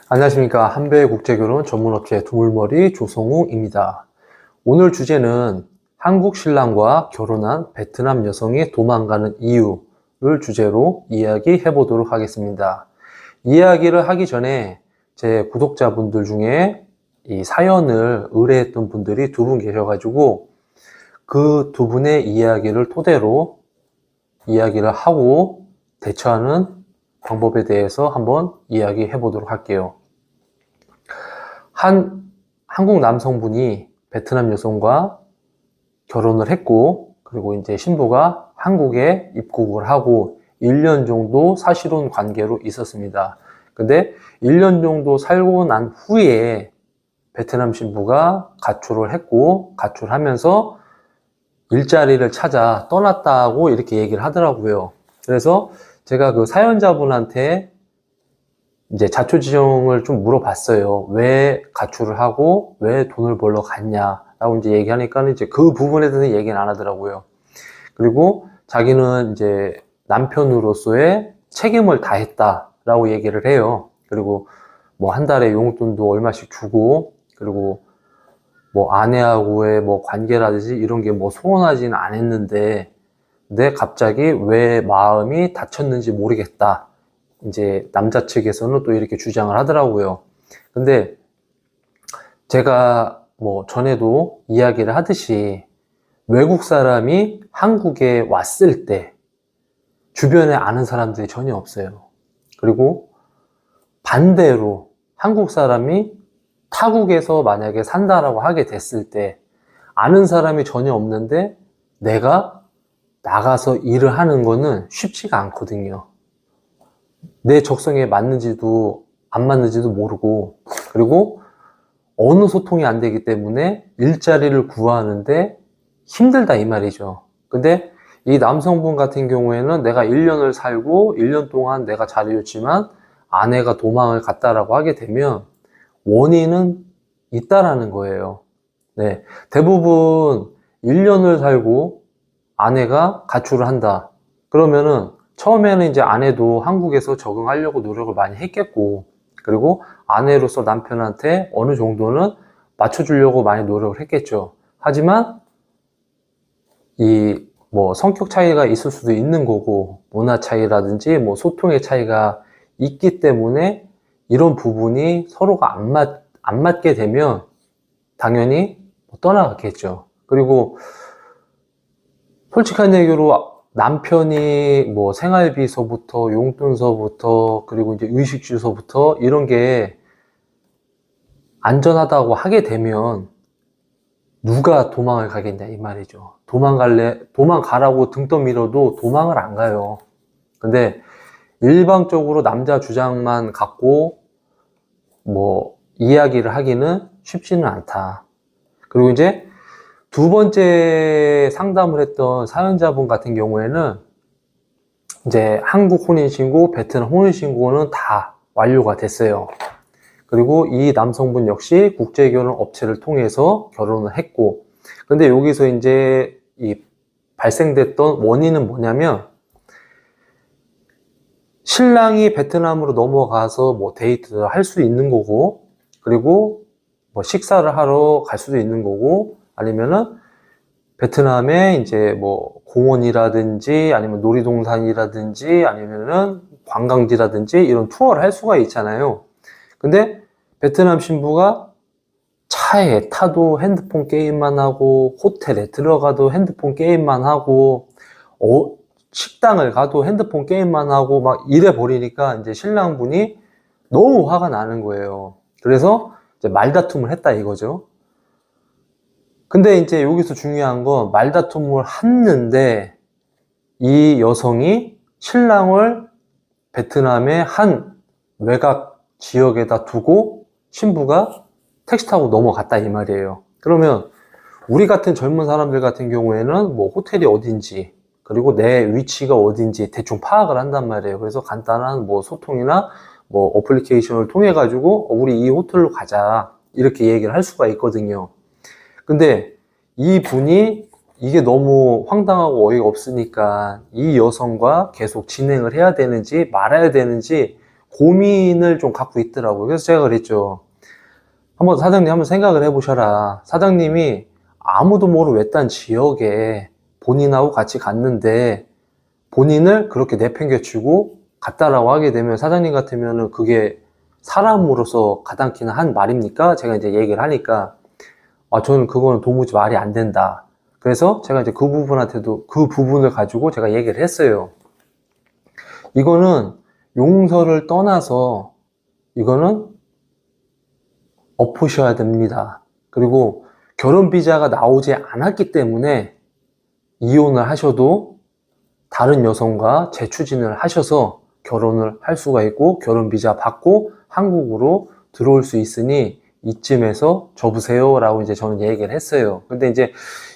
안녕하십니까. 한배국제결혼 전문업체 두물머리 조성욱입니다. 오늘 주제는 한국 신랑과 결혼한 베트남 여성이 도망가는 이유를 주제로 이야기해 보도록 하겠습니다. 이야기를 하기 전에 제 구독자분들 중에 이 사연을 의뢰했던 분들이 두 분 계셔가지고 그 두 분의 이야기를 토대로 이야기를 하고 대처하는 방법에 대해서 한번 이야기해 보도록 할게요. 한국 남성분이 베트남 여성과 결혼을 했고, 그리고 이제 신부가 한국에 입국을 하고 1년 정도 사실혼 관계로 있었습니다. 근데 1년 정도 살고 난 후에 베트남 신부가 가출을 했고, 가출하면서 일자리를 찾아 떠났다고 이렇게 얘기를 하더라고요. 그래서 제가 그 사연자분한테 이제 자초지종을 좀 물어봤어요. 왜 가출을 하고 왜 돈을 벌러 갔냐라고 이제 얘기하니까 이제 그 부분에 대해서 얘기는 안 하더라고요. 그리고 자기는 이제 남편으로서의 책임을 다했다라고 얘기를 해요. 그리고 뭐 한 달에 용돈도 얼마씩 주고, 그리고 뭐 아내하고의 뭐 관계라든지 이런 게 뭐 소원하지는 않았는데, 근데 갑자기 왜 마음이 다쳤는지 모르겠다. 이제 남자 측에서는 또 이렇게 주장을 하더라고요. 근데 제가 뭐 전에도 이야기를 하듯이 외국 사람이 한국에 왔을 때 주변에 아는 사람들이 전혀 없어요. 그리고 반대로 한국 사람이 타국에서 만약에 산다라고 하게 됐을 때 아는 사람이 전혀 없는데 내가 나가서 일을 하는 거는 쉽지가 않거든요. 내 적성에 맞는지도 안 맞는지도 모르고, 그리고 어느 소통이 안 되기 때문에 일자리를 구하는데 힘들다 이 말이죠. 근데 이 남성분 같은 경우에는 내가 1년을 살고 1년 동안 내가 잘해줬지만 아내가 도망을 갔다라고 하게 되면 원인은 있다라는 거예요. 네, 대부분 1년을 살고 아내가 가출을 한다. 그러면은 처음에는 이제 아내도 한국에서 적응하려고 노력을 많이 했겠고, 그리고 아내로서 남편한테 어느 정도는 맞춰주려고 많이 노력을 했겠죠. 하지만 이 뭐 성격 차이가 있을 수도 있는 거고, 문화 차이라든지 뭐 소통의 차이가 있기 때문에 이런 부분이 서로가 안 맞게 되면 당연히 떠나갔겠죠. 그리고 솔직한 얘기로 남편이 뭐 생활비서부터 용돈서부터 그리고 이제 의식주서부터 이런 게 안전하다고 하게 되면 누가 도망을 가겠냐 이 말이죠. 도망가라고 등 떠밀어도 도망을 안 가요. 근데 일방적으로 남자 주장만 갖고 뭐 이야기를 하기는 쉽지는 않다. 그리고 이제 두 번째 상담을 했던 사연자분 같은 경우에는 이제 한국 혼인신고, 베트남 혼인신고는 다 완료가 됐어요. 그리고 이 남성분 역시 국제결혼 업체를 통해서 결혼을 했고, 근데 여기서 이제 이 발생됐던 원인은 뭐냐면 신랑이 베트남으로 넘어가서 뭐 데이트를 할 수 있는 거고, 그리고 뭐 식사를 하러 갈 수도 있는 거고, 아니면은 베트남에 이제 뭐 공원이라든지 아니면 놀이동산이라든지 아니면은 관광지라든지 이런 투어를 할 수가 있잖아요. 근데 베트남 신부가 차에 타도 핸드폰 게임만 하고, 호텔에 들어가도 핸드폰 게임만 하고, 식당을 가도 핸드폰 게임만 하고 막 이래 버리니까 이제 신랑분이 너무 화가 나는 거예요. 그래서 이제 말다툼을 했다 이거죠. 근데 이제 여기서 중요한 건 말다툼을 했는데 이 여성이 신랑을 베트남의 한 외곽 지역에다 두고 신부가 택시 타고 넘어갔다 이 말이에요. 그러면 우리 같은 젊은 사람들 같은 경우에는 뭐 호텔이 어딘지 그리고 내 위치가 어딘지 대충 파악을 한단 말이에요. 그래서 간단한 뭐 소통이나 뭐 어플리케이션을 통해 가지고 우리 이 호텔로 가자 이렇게 얘기를 할 수가 있거든요. 근데 이 분이 이게 너무 황당하고 어이가 없으니까 이 여성과 계속 진행을 해야 되는지 말아야 되는지 고민을 좀 갖고 있더라고요. 그래서 제가 그랬죠. 사장님 한번 생각을 해보셔라. 사장님이 아무도 모르는 외딴 지역에 본인하고 같이 갔는데 본인을 그렇게 내팽개치고 갔다라고 하게 되면 사장님 같으면은 그게 사람으로서 가당키는 한 말입니까? 제가 이제 얘기를 하니까 저는 그거는 도무지 말이 안 된다. 그래서 제가 이제 그 부분한테도 그 부분을 가지고 제가 얘기를 했어요. 이거는 용서를 떠나서 이거는 엎으셔야 됩니다. 그리고 결혼 비자가 나오지 않았기 때문에 이혼을 하셔도 다른 여성과 재추진을 하셔서 결혼을 할 수가 있고 결혼 비자 받고 한국으로 들어올 수 있으니 이쯤에서 접으세요 라고 이제 저는 얘기를 했어요. 근데 이제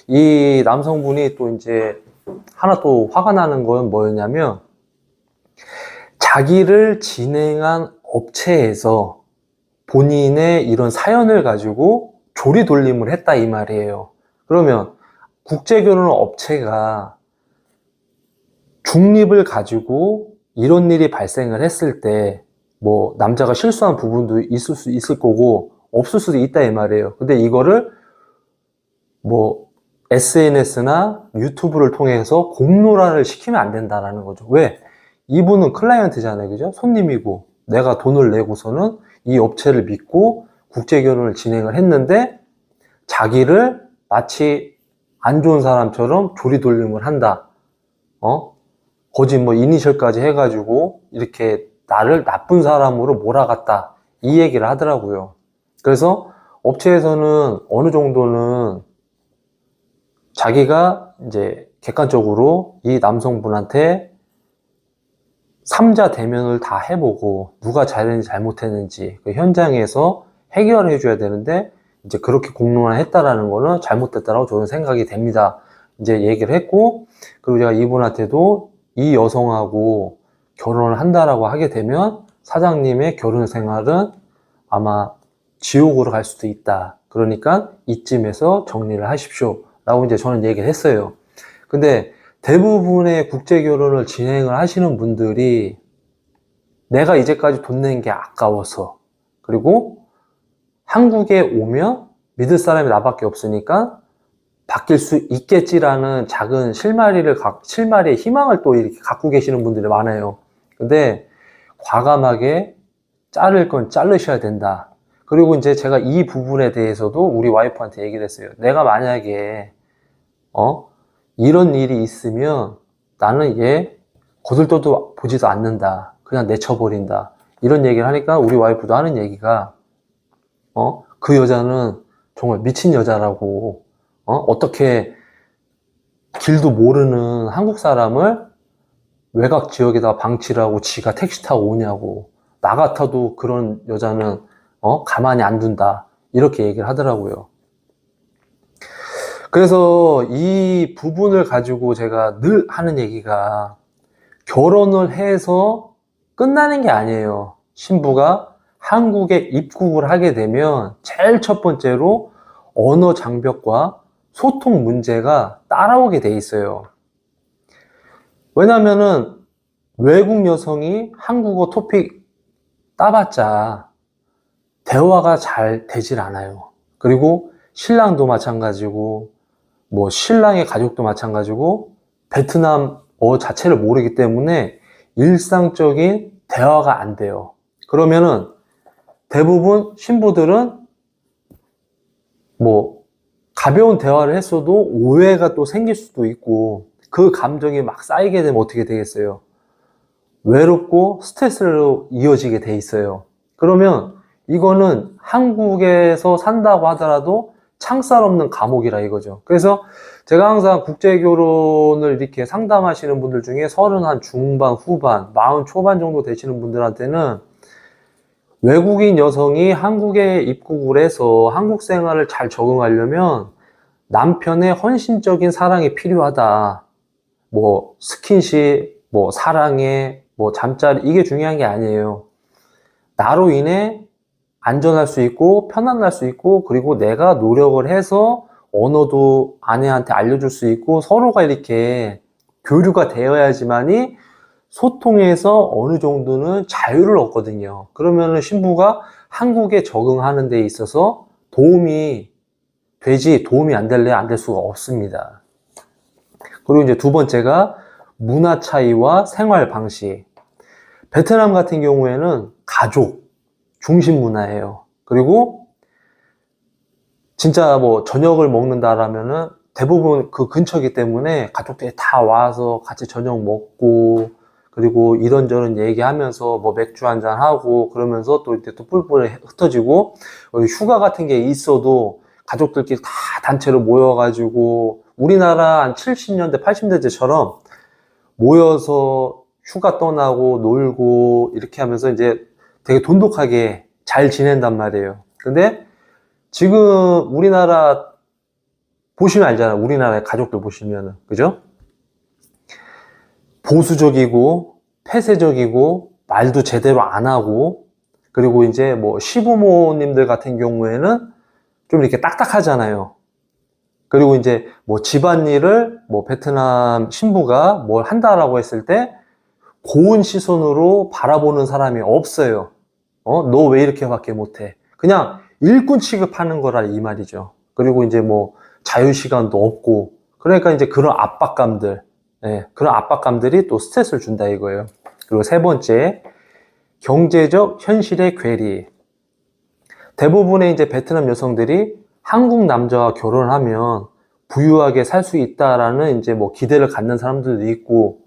이 남성분이 또 이제 하나 또 화가 나는 건 뭐였냐면 자기를 진행한 업체에서 본인의 이런 사연을 가지고 조리돌림을 했다 이 말이에요. 그러면 국제결혼 업체가 중립을 가지고 이런 일이 발생을 했을 때 뭐 남자가 실수한 부분도 있을 수 있을 거고 없을 수도 있다 이 말이에요. 근데 이거를 뭐 SNS나 유튜브를 통해서 공론화를 시키면 안 된다라는 거죠. 왜? 이분은 클라이언트잖아요. 그죠? 손님이고 내가 돈을 내고서는 이 업체를 믿고 국제결혼을 진행을 했는데 자기를 마치 안 좋은 사람처럼 조리돌림을 한다. 거짓 뭐 이니셜까지 해가지고 이렇게 나를 나쁜 사람으로 몰아갔다. 이 얘기를 하더라고요. 그래서 업체에서는 어느 정도는 자기가 이제 객관적으로 이 남성분한테 3자 대면을 다 해보고 누가 잘했는지 잘못했는지 그 현장에서 해결해 줘야 되는데 이제 그렇게 공론화 했다라는 거는 잘못됐다라고 저는 생각이 됩니다. 이제 얘기를 했고 그리고 제가 이분한테도 이 여성하고 결혼을 한다라고 하게 되면 사장님의 결혼 생활은 아마 지옥으로 갈 수도 있다. 그러니까 이쯤에서 정리를 하십시오. 라고 이제 저는 얘기를 했어요. 근데 대부분의 국제 결혼을 진행을 하시는 분들이 내가 이제까지 돈 낸 게 아까워서 그리고 한국에 오면 믿을 사람이 나밖에 없으니까 바뀔 수 있겠지라는 작은 실마리의 희망을 또 이렇게 갖고 계시는 분들이 많아요. 근데 과감하게 자를 건 자르셔야 된다. 그리고 이제 제가 이 부분에 대해서도 우리 와이프한테 얘기를 했어요. 내가 만약에 이런 일이 있으면 나는 얘 거들떠도 보지도 않는다. 그냥 내쳐버린다. 이런 얘기를 하니까 우리 와이프도 하는 얘기가 그 여자는 정말 미친 여자라고 어떻게 길도 모르는 한국 사람을 외곽 지역에다 방치를 하고 지가 택시 타고 오냐고. 나 같아도 그런 여자는 가만히 안 둔다. 이렇게 얘기를 하더라고요. 그래서 이 부분을 가지고 제가 늘 하는 얘기가 결혼을 해서 끝나는 게 아니에요. 신부가 한국에 입국을 하게 되면 제일 첫 번째로 언어 장벽과 소통 문제가 따라오게 돼 있어요. 왜냐면은 외국 여성이 한국어 토픽 따봤자 대화가 잘 되질 않아요. 그리고 신랑도 마찬가지고 뭐 신랑의 가족도 마찬가지고 베트남어 자체를 모르기 때문에 일상적인 대화가 안 돼요. 그러면은 대부분 신부들은 뭐 가벼운 대화를 했어도 오해가 또 생길 수도 있고 그 감정이 막 쌓이게 되면 어떻게 되겠어요? 외롭고 스트레스로 이어지게 돼 있어요. 그러면 이거는 한국에서 산다고 하더라도 창살 없는 감옥이라 이거죠. 그래서 제가 항상 국제결혼을 이렇게 상담하시는 분들 중에 30 중반, 후반, 40 초반 정도 되시는 분들한테는 외국인 여성이 한국에 입국을 해서 한국 생활을 잘 적응하려면 남편의 헌신적인 사랑이 필요하다. 뭐 스킨십, 뭐 사랑해, 뭐 잠자리 이게 중요한 게 아니에요. 나로 인해 안전할 수 있고 편안할 수 있고 그리고 내가 노력을 해서 언어도 아내한테 알려줄 수 있고 서로가 이렇게 교류가 되어야지만이 소통에서 어느 정도는 자유를 얻거든요. 그러면은 신부가 한국에 적응하는 데 있어서 도움이 되지, 도움이 안 될래 안 될 수가 없습니다. 그리고 이제 두 번째가 문화 차이와 생활 방식. 베트남 같은 경우에는 가족 중심 문화예요. 그리고 진짜 뭐 저녁을 먹는다라면은 대부분 그 근처이기 때문에 가족들이 다 와서 같이 저녁 먹고, 그리고 이런저런 얘기하면서 뭐 맥주 한잔 하고 그러면서 또 이렇게 또 뿔뿔이 흩어지고, 휴가 같은 게 있어도 가족들끼리 다 단체로 모여가지고 우리나라 한 70년대 80년대처럼 모여서 휴가 떠나고 놀고 이렇게 하면서 이제 되게 돈독하게 잘 지낸단 말이에요. 근데 지금 우리나라 보시면 알잖아요. 우리나라의 가족들 보시면은, 그죠? 보수적이고 폐쇄적이고 말도 제대로 안 하고, 그리고 이제 뭐 시부모님들 같은 경우에는 좀 이렇게 딱딱하잖아요. 그리고 이제 뭐 집안일을 뭐 베트남 신부가 뭘 한다라고 했을 때 고운 시선으로 바라보는 사람이 없어요. 너 왜 이렇게밖에 못해? 그냥 일꾼 취급하는 거라 이 말이죠. 그리고 이제 뭐 자유 시간도 없고, 그러니까 이제 그런 압박감들, 그런 압박감들이 또 스트레스를 준다 이거예요. 그리고 세 번째, 경제적 현실의 괴리. 대부분의 이제 베트남 여성들이 한국 남자와 결혼하면 부유하게 살 수 있다라는 이제 뭐 기대를 갖는 사람들도 있고,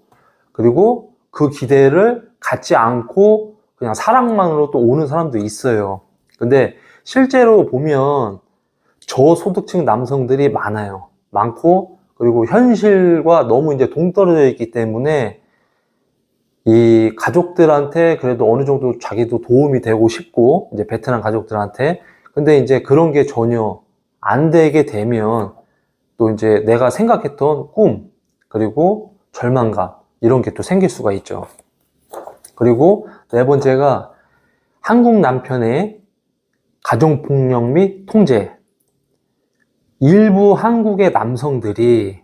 그리고 그 기대를 갖지 않고 그냥 사랑만으로 또 오는 사람도 있어요. 근데 실제로 보면 저소득층 남성들이 많고, 그리고 현실과 너무 이제 동떨어져 있기 때문에 이 가족들한테 그래도 어느 정도 자기도 도움이 되고 싶고, 이제 베트남 가족들한테. 근데 이제 그런 게 전혀 안 되게 되면 또 이제 내가 생각했던 꿈, 그리고 절망감, 이런 게 또 생길 수가 있죠. 그리고 네 번째가 한국 남편의 가정폭력 및 통제. 일부 한국의 남성들이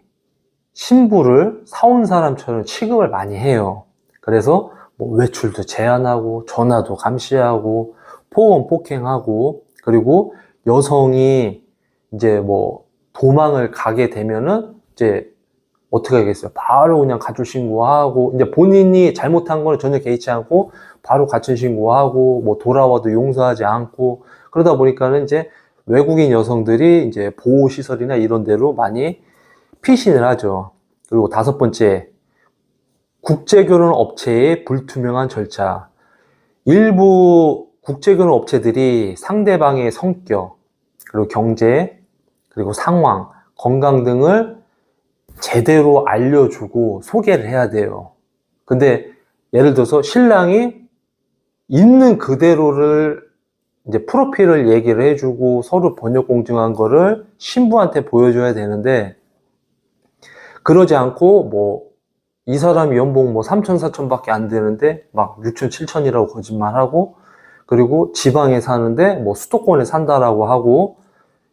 신부를 사온 사람처럼 취급을 많이 해요. 그래서 뭐 외출도 제한하고 전화도 감시하고 폭언 폭행하고, 그리고 여성이 이제 뭐 도망을 가게 되면은 이제 어떻게 하겠어요? 바로 그냥 가출 신고하고, 이제 본인이 잘못한 걸 전혀 개의치 않고 바로 가출 신고하고, 뭐 돌아와도 용서하지 않고, 그러다 보니까는 이제 외국인 여성들이 이제 보호시설이나 이런 데로 많이 피신을 하죠. 그리고 다섯 번째, 국제결혼 업체의 불투명한 절차. 일부 국제결혼 업체들이 상대방의 성격, 그리고 경제, 그리고 상황, 건강 등을 제대로 알려주고 소개를 해야 돼요. 근데 예를 들어서 신랑이 있는 그대로를 이제 프로필을 얘기를 해주고 서로 번역 공증한 거를 신부한테 보여줘야 되는데, 그러지 않고 뭐 이 사람이 연봉 뭐 3천 4천밖에 안 되는데 막 6천 7천이라고 거짓말하고, 그리고 지방에 사는데 뭐 수도권에 산다라고 하고,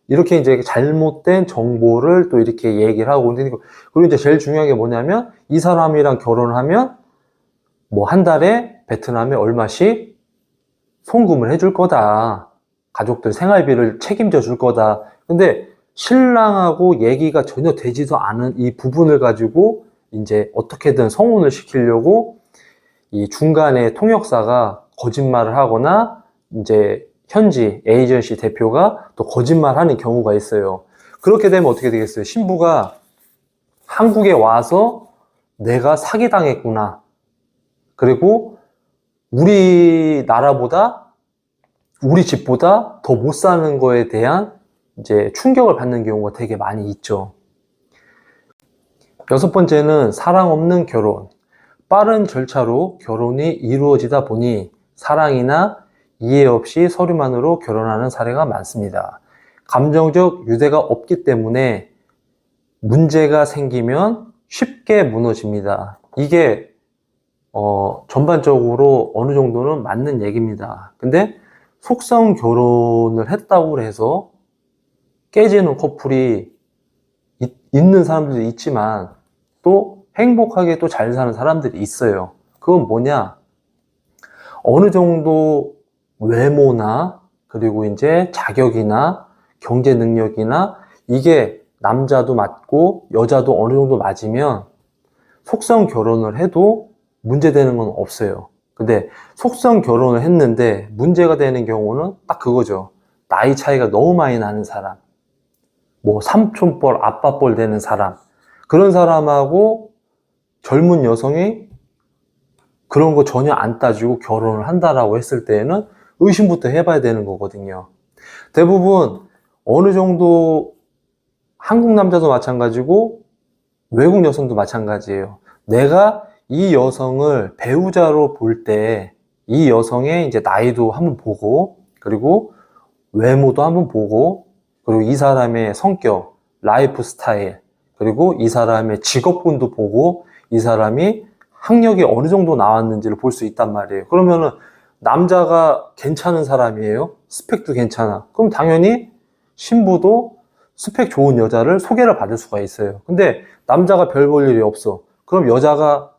이렇게 이제 잘못된 정보를 또 이렇게 얘기를 하고. 그리고 이제 제일 중요한 게 뭐냐면, 이 사람이랑 결혼하면 뭐 한 달에 베트남에 얼마씩 송금을 해줄 거다, 가족들 생활비를 책임져 줄 거다. 근데 신랑하고 얘기가 전혀 되지도 않은 이 부분을 가지고 이제 어떻게든 성혼을 시키려고 이 중간에 통역사가 거짓말을 하거나, 이제 현지 에이전시 대표가 또 거짓말하는 경우가 있어요. 그렇게 되면 어떻게 되겠어요? 신부가 한국에 와서 내가 사기당했구나, 그리고 우리나라보다, 우리 집보다 더 못 사는 거에 대한 이제 충격을 받는 경우가 되게 많이 있죠. 여섯 번째는 사랑 없는 결혼. 빠른 절차로 결혼이 이루어지다 보니 사랑이나 이해 없이 서류만으로 결혼하는 사례가 많습니다. 감정적 유대가 없기 때문에 문제가 생기면 쉽게 무너집니다. 이게 전반적으로 어느 정도는 맞는 얘기입니다. 근데 속성 결혼을 했다고 해서 깨지는 커플이 있는 사람들도 있지만 또 행복하게 또 잘 사는 사람들이 있어요. 그건 뭐냐? 어느 정도 외모나 그리고 이제 자격이나 경제 능력이나 이게 남자도 맞고 여자도 어느 정도 맞으면 속성 결혼을 해도 문제되는 건 없어요. 근데 속성 결혼을 했는데 문제가 되는 경우는 딱 그거죠. 나이 차이가 너무 많이 나는 사람, 뭐 삼촌뻘, 아빠뻘 되는 사람, 그런 사람하고 젊은 여성이 그런 거 전혀 안 따지고 결혼을 한다라고 했을 때에는 의심부터 해봐야 되는 거거든요. 대부분 어느 정도 한국 남자도 마찬가지고 외국 여성도 마찬가지예요. 내가 이 여성을 배우자로 볼 때 이 여성의 이제 나이도 한번 보고 그리고 외모도 한번 보고 그리고 이 사람의 성격, 라이프 스타일 그리고 이 사람의 직업군도 보고 이 사람이 학력이 어느 정도 나왔는지를 볼 수 있단 말이에요. 그러면은 남자가 괜찮은 사람이에요. 스펙도 괜찮아. 그럼 당연히 신부도 스펙 좋은 여자를 소개를 받을 수가 있어요. 근데 남자가 별 볼 일이 없어. 그럼 여자가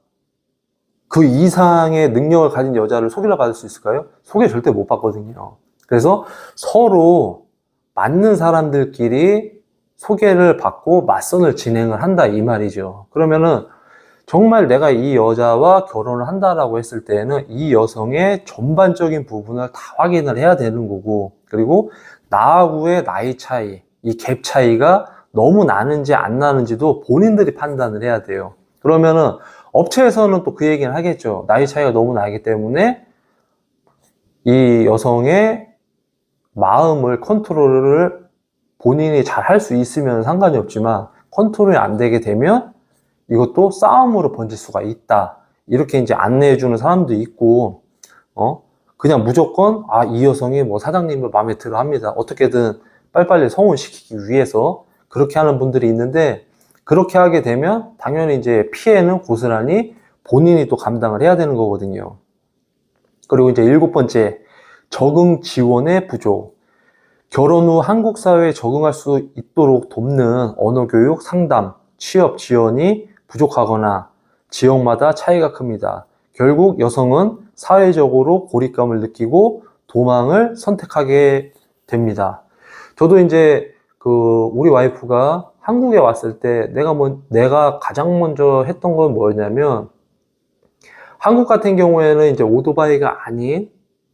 그 이상의 능력을 가진 여자를 소개를 받을 수 있을까요? 소개 절대 못 받거든요. 그래서 서로 맞는 사람들끼리 소개를 받고 맞선을 진행을 한다 이 말이죠. 그러면은 정말 내가 이 여자와 결혼을 한다라고 했을 때에는 이 여성의 전반적인 부분을 다 확인을 해야 되는 거고 그리고 나하고의 나이 차이, 이 갭 차이가 너무 나는지 안 나는지도 본인들이 판단을 해야 돼요. 그러면은 업체에서는 또 그 얘기는 하겠죠. 나이 차이가 너무 나기 때문에 이 여성의 마음을 컨트롤을 본인이 잘 할 수 있으면 상관이 없지만 컨트롤이 안 되게 되면 이것도 싸움으로 번질 수가 있다. 이렇게 이제 안내해 주는 사람도 있고, 그냥 무조건, 이 여성이 뭐 사장님을 마음에 들어 합니다. 어떻게든 빨리빨리 성혼시키기 위해서 그렇게 하는 분들이 있는데, 그렇게 하게 되면 당연히 이제 피해는 고스란히 본인이 또 감당을 해야 되는 거거든요. 그리고 이제 7번째, 적응 지원의 부족. 결혼 후 한국 사회에 적응할 수 있도록 돕는 언어교육, 상담, 취업 지원이 부족하거나 지역마다 차이가 큽니다. 결국 여성은 사회적으로 고립감을 느끼고 도망을 선택하게 됩니다. 저도 이제 우리 와이프가 한국에 왔을 때 내가 가장 먼저 했던 건 뭐였냐면 한국 같은 경우에는 이제 오토바이가 아닌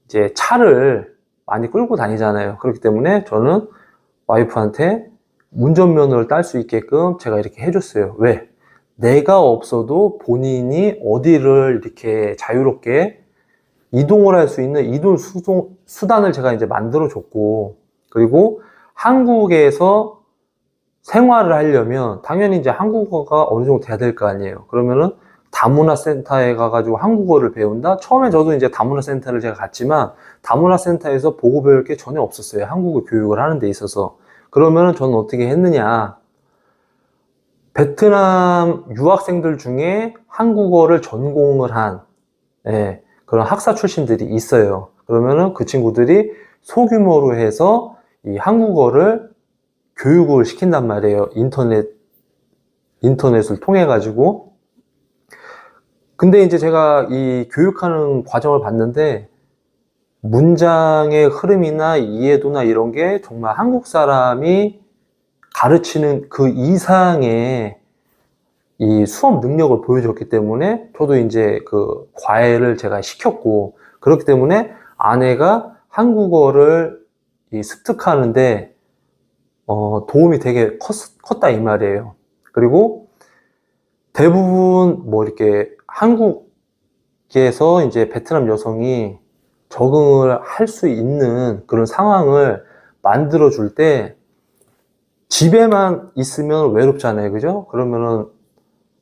이제 차를 많이 끌고 다니잖아요. 그렇기 때문에 저는 와이프한테 운전면허를 딸 수 있게끔 제가 이렇게 해줬어요. 왜? 내가 없어도 본인이 어디를 이렇게 자유롭게 이동을 할 수 있는 이동 수단을 제가 이제 만들어줬고, 그리고 한국에서 생활을 하려면 당연히 이제 한국어가 어느 정도 돼야 될 거 아니에요. 그러면은 다문화센터에 가가지고 한국어를 배운다? 처음에 저도 이제 다문화센터를 제가 갔지만 다문화센터에서 보고 배울 게 전혀 없었어요. 한국어 교육을 하는 데 있어서. 그러면은 저는 어떻게 했느냐. 베트남 유학생들 중에 한국어를 전공을 한 그런 학사 출신들이 있어요. 그러면은 그 친구들이 소규모로 해서 이 한국어를 교육을 시킨단 말이에요. 인터넷을 통해 가지고. 근데 이제 제가 이 교육하는 과정을 봤는데 문장의 흐름이나 이해도나 이런 게 정말 한국 사람이 가르치는 그 이상의 이 수업 능력을 보여줬기 때문에 저도 이제 그 과외를 제가 시켰고, 그렇기 때문에 아내가 한국어를 습득하는데 도움이 되게 컸다 이 말이에요. 그리고 대부분 뭐 이렇게 한국에서 이제 베트남 여성이 적응을 할 수 있는 그런 상황을 만들어 줄 때 집에만 있으면 외롭잖아요. 그죠? 그러면은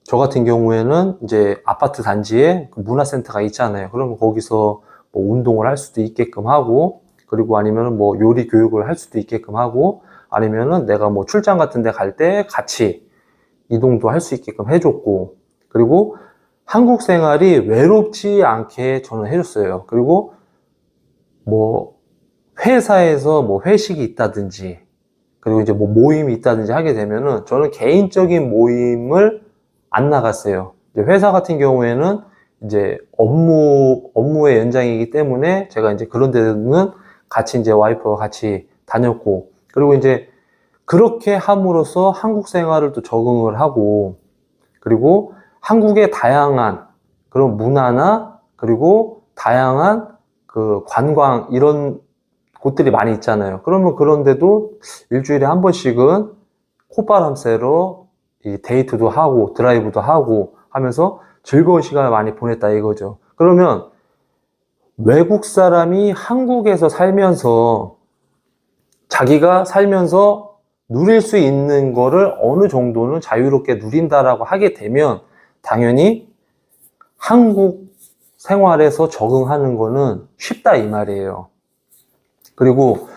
저 같은 경우에는 이제 아파트 단지에 그 문화센터가 있잖아요. 그러면 거기서 뭐 운동을 할 수도 있게끔 하고, 그리고 아니면은 뭐 요리 교육을 할 수도 있게끔 하고, 아니면은 내가 뭐 출장 같은 데 갈 때 같이 이동도 할 수 있게끔 해줬고, 그리고 한국 생활이 외롭지 않게 저는 해줬어요. 그리고 뭐 회사에서 뭐 회식이 있다든지, 그리고 이제 뭐 모임이 있다든지 하게 되면은 저는 개인적인 모임을 안 나갔어요. 이제 회사 같은 경우에는 이제 업무의 연장이기 때문에 제가 이제 그런 데는 같이 이제 와이프와 같이 다녔고, 그리고 이제 그렇게 함으로써 한국 생활을 또 적응을 하고, 그리고 한국의 다양한 그런 문화나 그리고 다양한 그 관광 이런 곳들이 많이 있잖아요. 그러면 그런데도 일주일에 한 번씩은 콧바람 쐬러 이 데이트도 하고 드라이브도 하고 하면서 즐거운 시간을 많이 보냈다 이거죠. 그러면 외국 사람이 한국에서 살면서 자기가 살면서 누릴 수 있는 거를 어느 정도는 자유롭게 누린다라고 하게 되면 당연히 한국 생활에서 적응하는 거는 쉽다 이 말이에요. 그리고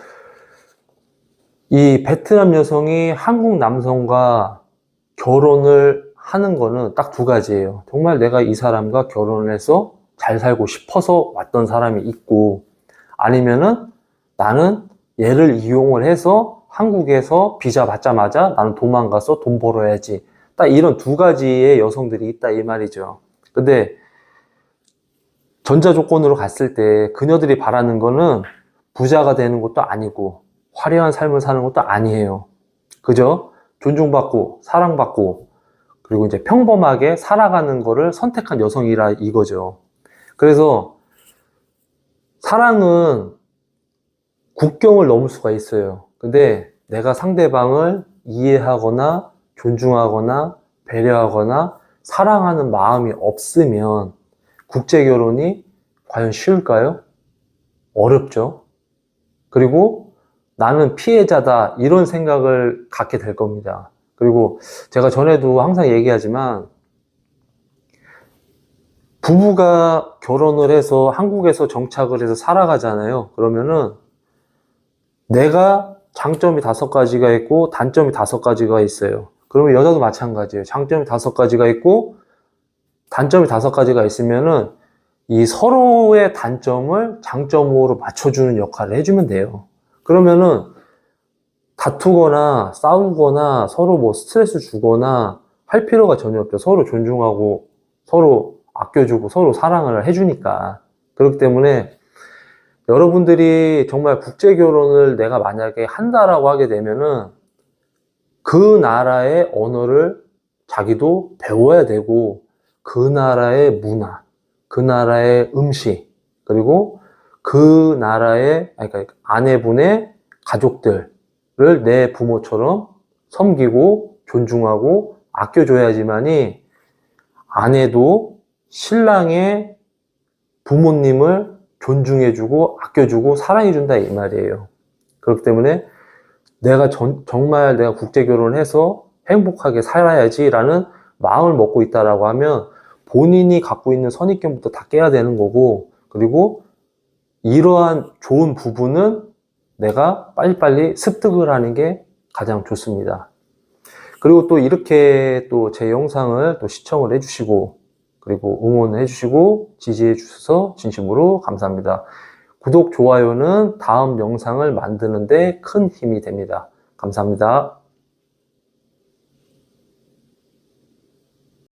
이 베트남 여성이 한국 남성과 결혼을 하는 거는 딱 두 가지예요. 정말 내가 이 사람과 결혼을 해서 잘 살고 싶어서 왔던 사람이 있고, 아니면은 나는 얘를 이용을 해서 한국에서 비자 받자마자 나는 도망가서 돈 벌어야지. 딱 이런 두 가지의 여성들이 있다 이 말이죠. 근데 전자 조건으로 갔을 때 그녀들이 바라는 거는 부자가 되는 것도 아니고 화려한 삶을 사는 것도 아니에요. 그저 존중받고 사랑받고 그리고 이제 평범하게 살아가는 거를 선택한 여성이라 이거죠. 그래서 사랑은 국경을 넘을 수가 있어요. 근데 내가 상대방을 이해하거나 존중하거나 배려하거나 사랑하는 마음이 없으면 국제결혼이 과연 쉬울까요? 어렵죠. 그리고 나는 피해자다 이런 생각을 갖게 될 겁니다. 그리고 제가 전에도 항상 얘기하지만 부부가 결혼을 해서 한국에서 정착을 해서 살아가잖아요. 그러면은 내가 장점이 5가지가 있고 단점이 5가지가 있어요. 그러면 여자도 마찬가지예요. 장점이 5가지가 있고 단점이 5가지가 있으면은 이 서로의 단점을 장점으로 맞춰주는 역할을 해주면 돼요. 그러면은 다투거나 싸우거나 서로 뭐 스트레스 주거나 할 필요가 전혀 없죠. 서로 존중하고 서로 아껴주고 서로 사랑을 해주니까. 그렇기 때문에 여러분들이 정말 국제결혼을 내가 만약에 한다라고 하게 되면은 그 나라의 언어를 자기도 배워야 되고 그 나라의 문화, 그 나라의 음식, 그리고 그 나라의 그러니까 아내분의 가족들을 내 부모처럼 섬기고 존중하고 아껴줘야지만이 아내도 신랑의 부모님을 존중해주고 아껴주고 사랑해준다 이 말이에요. 그렇기 때문에 내가 정말 내가 국제결혼을 해서 행복하게 살아야지라는 마음을 먹고 있다라고 하면 본인이 갖고 있는 선입견부터 다 깨야 되는 거고, 그리고 이러한 좋은 부분은 내가 빨리빨리 습득을 하는 게 가장 좋습니다. 그리고 또 이렇게 또 제 영상을 또 시청을 해주시고 그리고 응원해 주시고 지지해 주셔서 진심으로 감사합니다. 구독, 좋아요는 다음 영상을 만드는 데 큰 힘이 됩니다. 감사합니다.